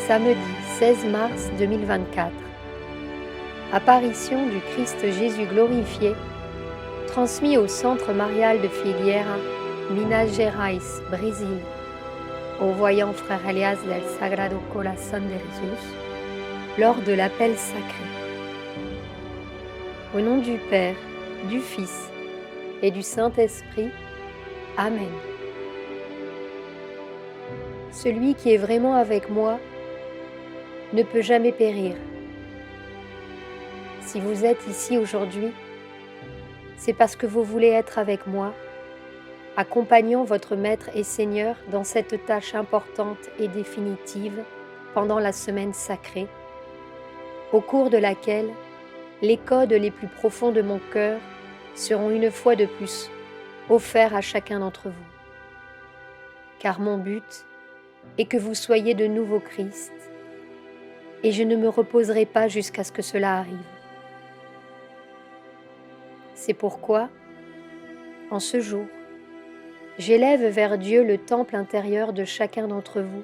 Samedi 16 mars 2024. Apparition du Christ Jésus glorifié, transmis au Centre Marial de Figueira, Minas Gerais, Brésil, au voyant Frère Elias del Sagrado Corazón de Jesús, lors de l'appel sacré. Au nom du Père, du Fils et du Saint-Esprit, Amen. Celui qui est vraiment avec moi ne peut jamais périr. Si vous êtes ici aujourd'hui, c'est parce que vous voulez être avec moi, accompagnant votre Maître et Seigneur dans cette tâche importante et définitive pendant la semaine sacrée, au cours de laquelle les codes les plus profonds de mon cœur seront une fois de plus offerts à chacun d'entre vous. Car mon but est que vous soyez de nouveau Christ, et je ne me reposerai pas jusqu'à ce que cela arrive. C'est pourquoi, en ce jour, j'élève vers Dieu le temple intérieur de chacun d'entre vous,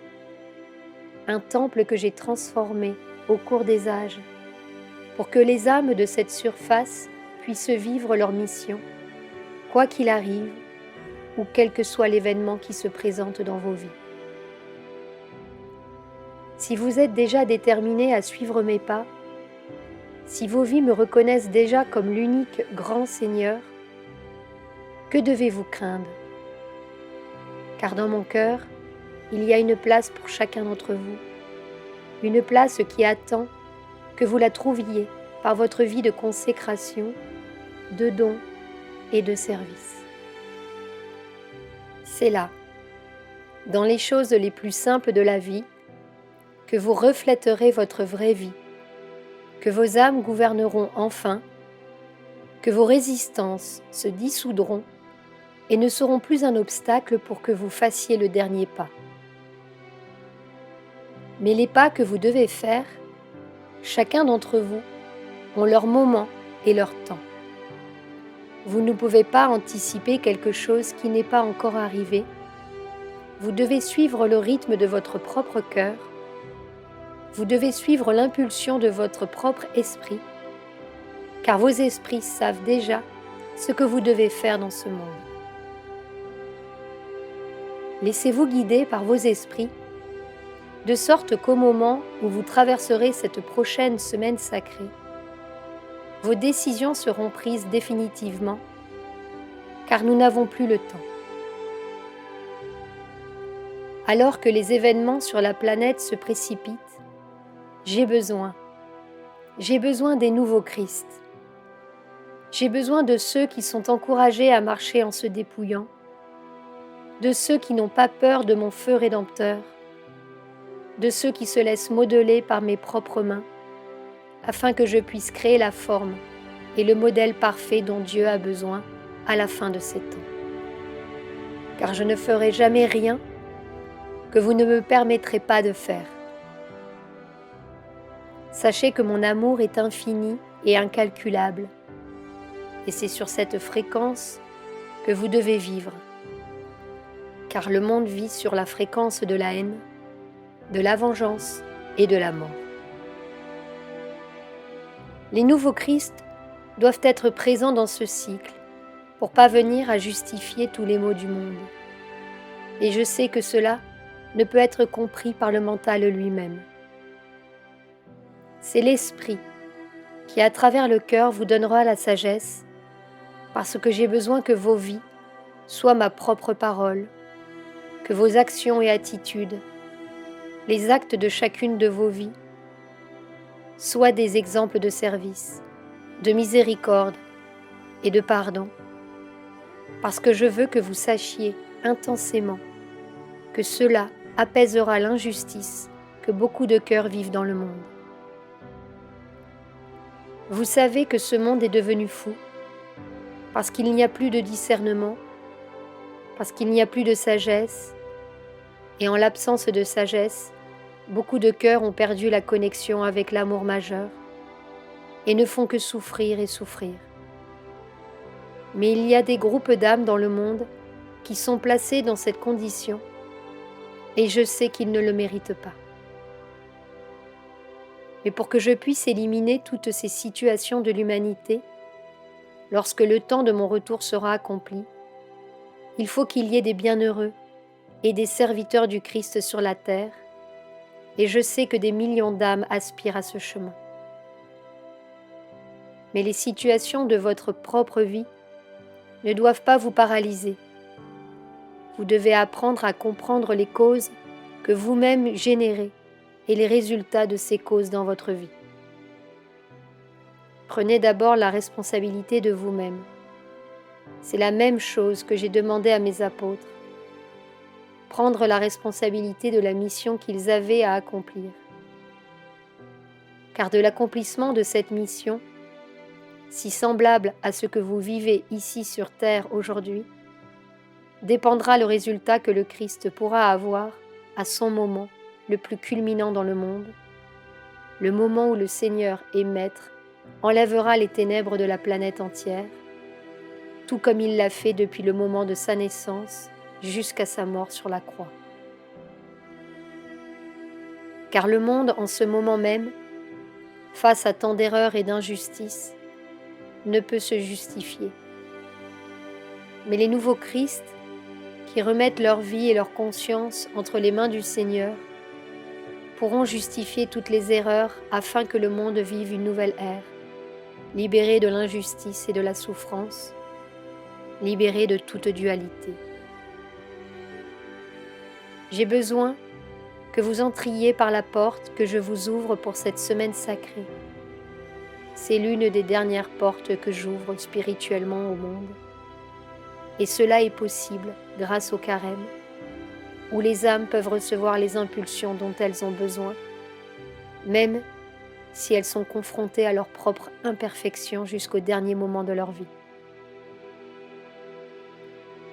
un temple que j'ai transformé au cours des âges, pour que les âmes de cette surface puissent vivre leur mission, quoi qu'il arrive, ou quel que soit l'événement qui se présente dans vos vies. Si vous êtes déjà déterminés à suivre mes pas, si vos vies me reconnaissent déjà comme l'unique grand Seigneur, que devez-vous craindre? Car dans mon cœur, il y a une place pour chacun d'entre vous, une place qui attend que vous la trouviez par votre vie de consécration, de don et de service. C'est là, dans les choses les plus simples de la vie, que vous reflèterez votre vraie vie, que vos âmes gouverneront enfin, que vos résistances se dissoudront et ne seront plus un obstacle pour que vous fassiez le dernier pas. Mais les pas que vous devez faire, chacun d'entre vous, ont leur moment et leur temps. Vous ne pouvez pas anticiper quelque chose qui n'est pas encore arrivé. Vous devez suivre le rythme de votre propre cœur. Vous devez suivre l'impulsion de votre propre esprit, car vos esprits savent déjà ce que vous devez faire dans ce monde. Laissez-vous guider par vos esprits, de sorte qu'au moment où vous traverserez cette prochaine semaine sacrée, vos décisions seront prises définitivement, car nous n'avons plus le temps. Alors que les événements sur la planète se précipitent, j'ai besoin des nouveaux Christ. J'ai besoin de ceux qui sont encouragés à marcher en se dépouillant, de ceux qui n'ont pas peur de mon feu rédempteur, de ceux qui se laissent modeler par mes propres mains, afin que je puisse créer la forme et le modèle parfait dont Dieu a besoin à la fin de ces temps. Car je ne ferai jamais rien que vous ne me permettrez pas de faire. Sachez que mon amour est infini et incalculable, et c'est sur cette fréquence que vous devez vivre, car le monde vit sur la fréquence de la haine, de la vengeance et de la mort. Les nouveaux Christ doivent être présents dans ce cycle pour parvenir à justifier tous les maux du monde, et je sais que cela ne peut être compris par le mental lui-même. C'est l'Esprit qui, à travers le cœur, vous donnera la sagesse, parce que j'ai besoin que vos vies soient ma propre parole, que vos actions et attitudes, les actes de chacune de vos vies, soient des exemples de service, de miséricorde et de pardon, parce que je veux que vous sachiez intensément que cela apaisera l'injustice que beaucoup de cœurs vivent dans le monde. Vous savez que ce monde est devenu fou, parce qu'il n'y a plus de discernement, parce qu'il n'y a plus de sagesse, et en l'absence de sagesse, beaucoup de cœurs ont perdu la connexion avec l'amour majeur, et ne font que souffrir et souffrir. Mais il y a des groupes d'âmes dans le monde qui sont placés dans cette condition, et je sais qu'ils ne le méritent pas. Mais pour que je puisse éliminer toutes ces situations de l'humanité, lorsque le temps de mon retour sera accompli, il faut qu'il y ait des bienheureux et des serviteurs du Christ sur la terre, et je sais que des millions d'âmes aspirent à ce chemin. Mais les situations de votre propre vie ne doivent pas vous paralyser. Vous devez apprendre à comprendre les causes que vous-même générez et les résultats de ces causes dans votre vie. Prenez d'abord la responsabilité de vous-même. C'est la même chose que j'ai demandé à mes apôtres. Prendre la responsabilité de la mission qu'ils avaient à accomplir. Car de l'accomplissement de cette mission, si semblable à ce que vous vivez ici sur terre aujourd'hui, dépendra le résultat que le Christ pourra avoir à son moment le plus culminant dans le monde, le moment où le Seigneur et Maître enlèvera les ténèbres de la planète entière, tout comme il l'a fait depuis le moment de sa naissance jusqu'à sa mort sur la croix. Car le monde, en ce moment même, face à tant d'erreurs et d'injustices, ne peut se justifier. Mais les nouveaux Christ, qui remettent leur vie et leur conscience entre les mains du Seigneur, pourront justifier toutes les erreurs afin que le monde vive une nouvelle ère, libéré de l'injustice et de la souffrance, libéré de toute dualité. J'ai besoin que vous entriez par la porte que je vous ouvre pour cette semaine sacrée. C'est l'une des dernières portes que j'ouvre spirituellement au monde. Et cela est possible grâce au carême, où les âmes peuvent recevoir les impulsions dont elles ont besoin, même si elles sont confrontées à leur propre imperfection jusqu'au dernier moment de leur vie.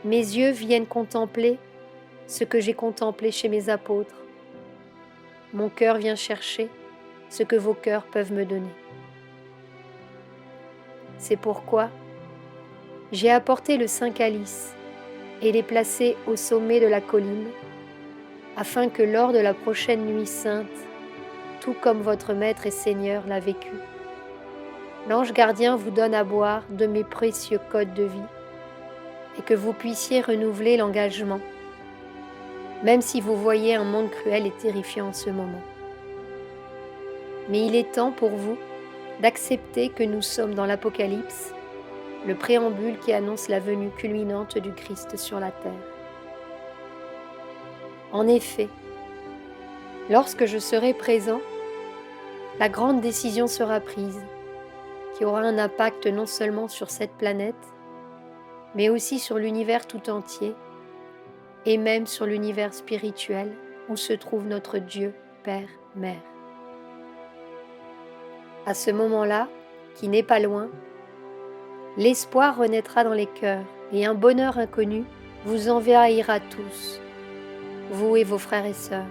Mes yeux viennent contempler ce que j'ai contemplé chez mes apôtres. Mon cœur vient chercher ce que vos cœurs peuvent me donner. C'est pourquoi j'ai apporté le Saint Calice et l'ai placé au sommet de la colline, afin que lors de la prochaine nuit sainte, tout comme votre Maître et Seigneur l'a vécu, l'ange gardien vous donne à boire de mes précieux codes de vie, et que vous puissiez renouveler l'engagement, même si vous voyez un monde cruel et terrifiant en ce moment. Mais il est temps pour vous d'accepter que nous sommes dans l'Apocalypse, le préambule qui annonce la venue culminante du Christ sur la terre. En effet, lorsque je serai présent, la grande décision sera prise, qui aura un impact non seulement sur cette planète, mais aussi sur l'univers tout entier, et même sur l'univers spirituel où se trouve notre Dieu, Père, Mère. À ce moment-là, qui n'est pas loin, l'espoir renaîtra dans les cœurs et un bonheur inconnu vous envahira tous, vous et vos frères et sœurs.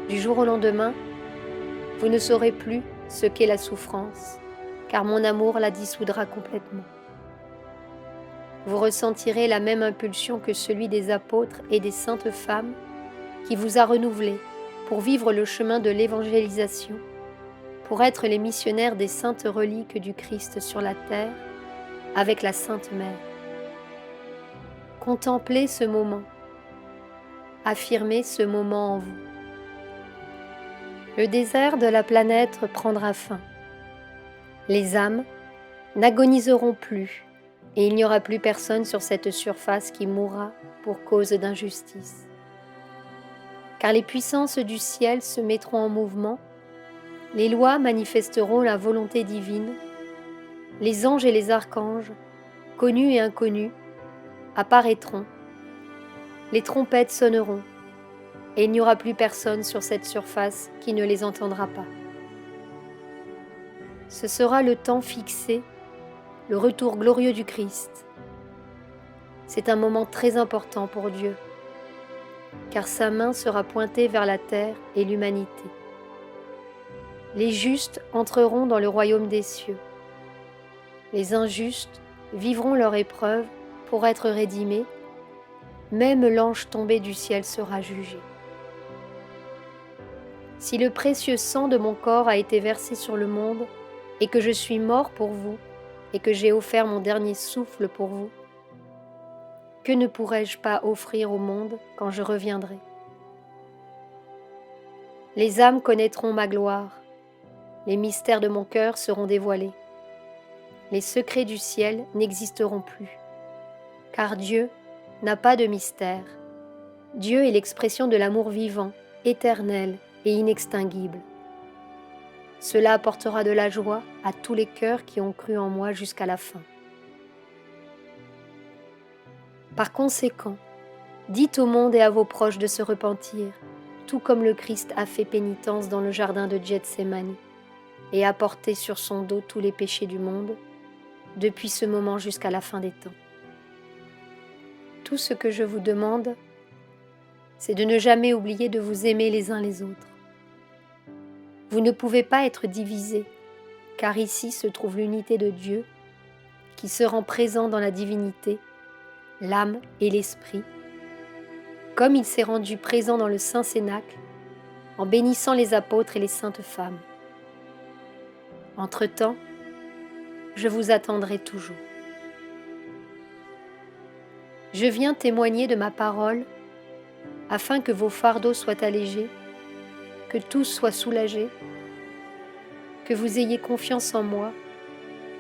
Du jour au lendemain, vous ne saurez plus ce qu'est la souffrance, car mon amour la dissoudra complètement. Vous ressentirez la même impulsion que celui des apôtres et des saintes femmes qui vous a renouvelé pour vivre le chemin de l'évangélisation, pour être les missionnaires des saintes reliques du Christ sur la terre avec la Sainte Mère. Contemplez ce moment, affirmez ce moment en vous. Le désert de la planète prendra fin. Les âmes n'agoniseront plus et il n'y aura plus personne sur cette surface qui mourra pour cause d'injustice. Car les puissances du ciel se mettront en mouvement, les lois manifesteront la volonté divine, les anges et les archanges, connus et inconnus, apparaîtront, les trompettes sonneront, et il n'y aura plus personne sur cette surface qui ne les entendra pas. Ce sera le temps fixé, le retour glorieux du Christ. C'est un moment très important pour Dieu, car sa main sera pointée vers la terre et l'humanité. Les justes entreront dans le royaume des cieux. Les injustes vivront leur épreuve pour être rédimés. Même l'ange tombé du ciel sera jugé. Si le précieux sang de mon corps a été versé sur le monde, et que je suis mort pour vous, et que j'ai offert mon dernier souffle pour vous, que ne pourrais-je pas offrir au monde quand je reviendrai? Les âmes connaîtront ma gloire, les mystères de mon cœur seront dévoilés, les secrets du ciel n'existeront plus, car Dieu n'a pas de mystère. Dieu est l'expression de l'amour vivant, éternel et inextinguible. Cela apportera de la joie à tous les cœurs qui ont cru en moi jusqu'à la fin. Par conséquent, dites au monde et à vos proches de se repentir, tout comme le Christ a fait pénitence dans le jardin de Gethsémani et a porté sur son dos tous les péchés du monde, depuis ce moment jusqu'à la fin des temps. Tout ce que je vous demande, c'est de ne jamais oublier de vous aimer les uns les autres. Vous ne pouvez pas être divisés, car ici se trouve l'unité de Dieu, qui se rend présent dans la divinité, l'âme et l'esprit, comme il s'est rendu présent dans le Saint Cénacle, en bénissant les apôtres et les saintes femmes. Entre-temps, je vous attendrai toujours. Je viens témoigner de ma parole, afin que vos fardeaux soient allégés, que tous soient soulagés, que vous ayez confiance en moi,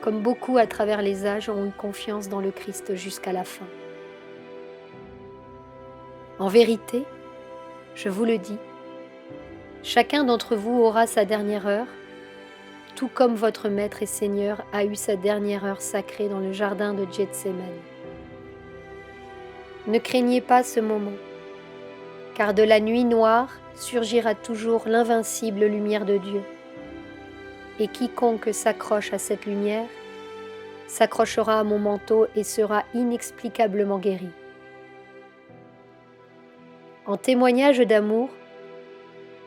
comme beaucoup à travers les âges ont eu confiance dans le Christ jusqu'à la fin. En vérité, je vous le dis, chacun d'entre vous aura sa dernière heure, tout comme votre Maître et Seigneur a eu sa dernière heure sacrée dans le jardin de Gethsémani. Ne craignez pas ce moment, car de la nuit noire surgira toujours l'invincible lumière de Dieu. Et quiconque s'accroche à cette lumière s'accrochera à mon manteau et sera inexplicablement guéri. En témoignage d'amour,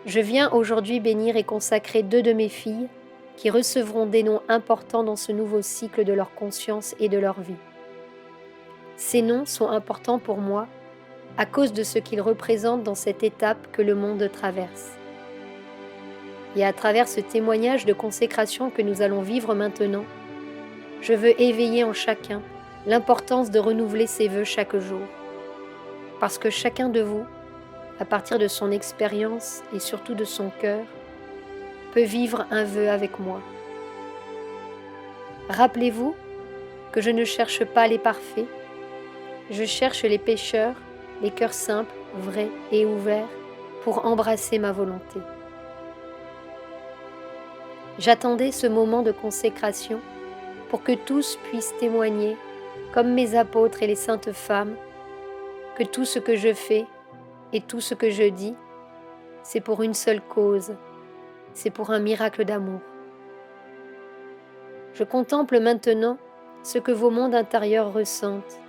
je viens aujourd'hui bénir et consacrer 2 de mes filles qui recevront des noms importants dans ce nouveau cycle de leur conscience et de leur vie. Ces noms sont importants pour moi à cause de ce qu'ils représentent dans cette étape que le monde traverse. Et à travers ce témoignage de consécration que nous allons vivre maintenant, je veux éveiller en chacun l'importance de renouveler ses vœux chaque jour. Parce que chacun de vous, à partir de son expérience et surtout de son cœur, peut vivre un vœu avec moi. Rappelez-vous que je ne cherche pas les parfaits, je cherche les pécheurs, les cœurs simples, vrais et ouverts pour embrasser ma volonté. J'attendais ce moment de consécration pour que tous puissent témoigner, comme mes apôtres et les saintes femmes, que tout ce que je fais et tout ce que je dis, c'est pour une seule cause, c'est pour un miracle d'amour. Je contemple maintenant ce que vos mondes intérieurs ressentent,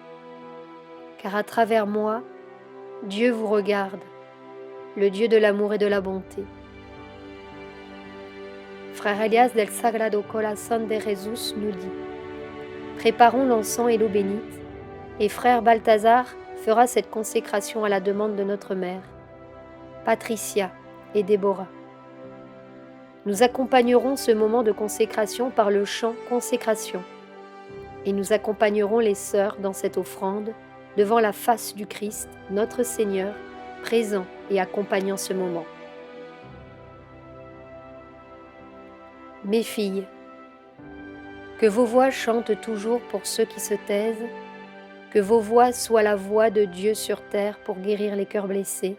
car à travers moi, Dieu vous regarde, le Dieu de l'amour et de la bonté. Frère Elias del Sagrado Corazón de Jesús nous dit: préparons l'encens et l'eau bénite, et frère Balthazar fera cette consécration à la demande de notre mère, Patricia et Déborah. Nous accompagnerons ce moment de consécration par le chant Consécration, et nous accompagnerons les sœurs dans cette offrande devant la face du Christ, notre Seigneur, présent et accompagnant ce moment. Mes filles, que vos voix chantent toujours pour ceux qui se taisent, que vos voix soient la voix de Dieu sur terre pour guérir les cœurs blessés,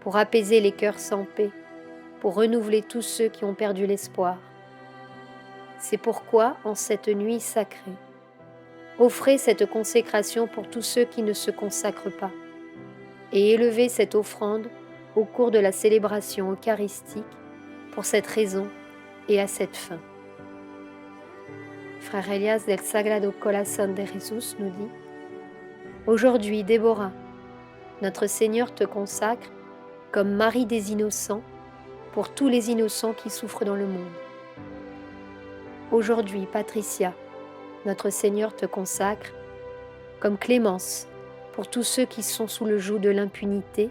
pour apaiser les cœurs sans paix, pour renouveler tous ceux qui ont perdu l'espoir. C'est pourquoi, en cette nuit sacrée, offrez cette consécration pour tous ceux qui ne se consacrent pas, et élevez cette offrande au cours de la célébration eucharistique pour cette raison et à cette fin. Frère Elias del Sagrado Corazón de Jesús nous dit: aujourd'hui, Déborah, notre Seigneur te consacre comme Marie des innocents pour tous les innocents qui souffrent dans le monde. Aujourd'hui, Patricia, notre Seigneur te consacre comme Clémence pour tous ceux qui sont sous le joug de l'impunité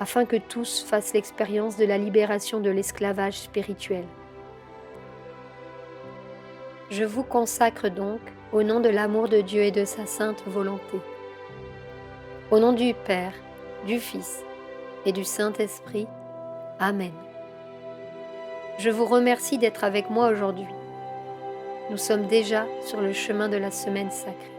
afin que tous fassent l'expérience de la libération de l'esclavage spirituel. Je vous consacre donc au nom de l'amour de Dieu et de sa sainte volonté. Au nom du Père, du Fils et du Saint-Esprit. Amen. Je vous remercie d'être avec moi aujourd'hui. Nous sommes déjà sur le chemin de la semaine sacrée.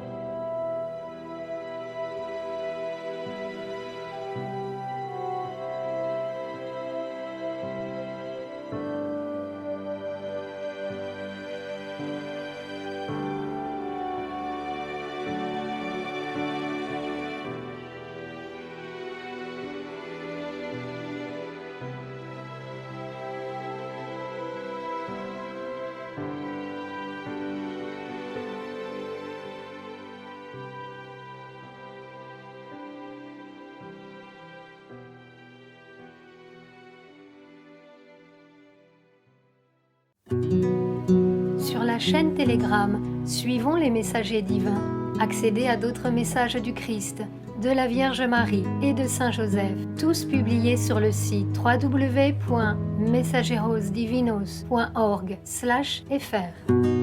Sur la chaîne Telegram, suivons les messagers divins. Accédez à d'autres messages du Christ, de la Vierge Marie et de Saint Joseph, tous publiés sur le site www.mensagerosdivinos.org/fr.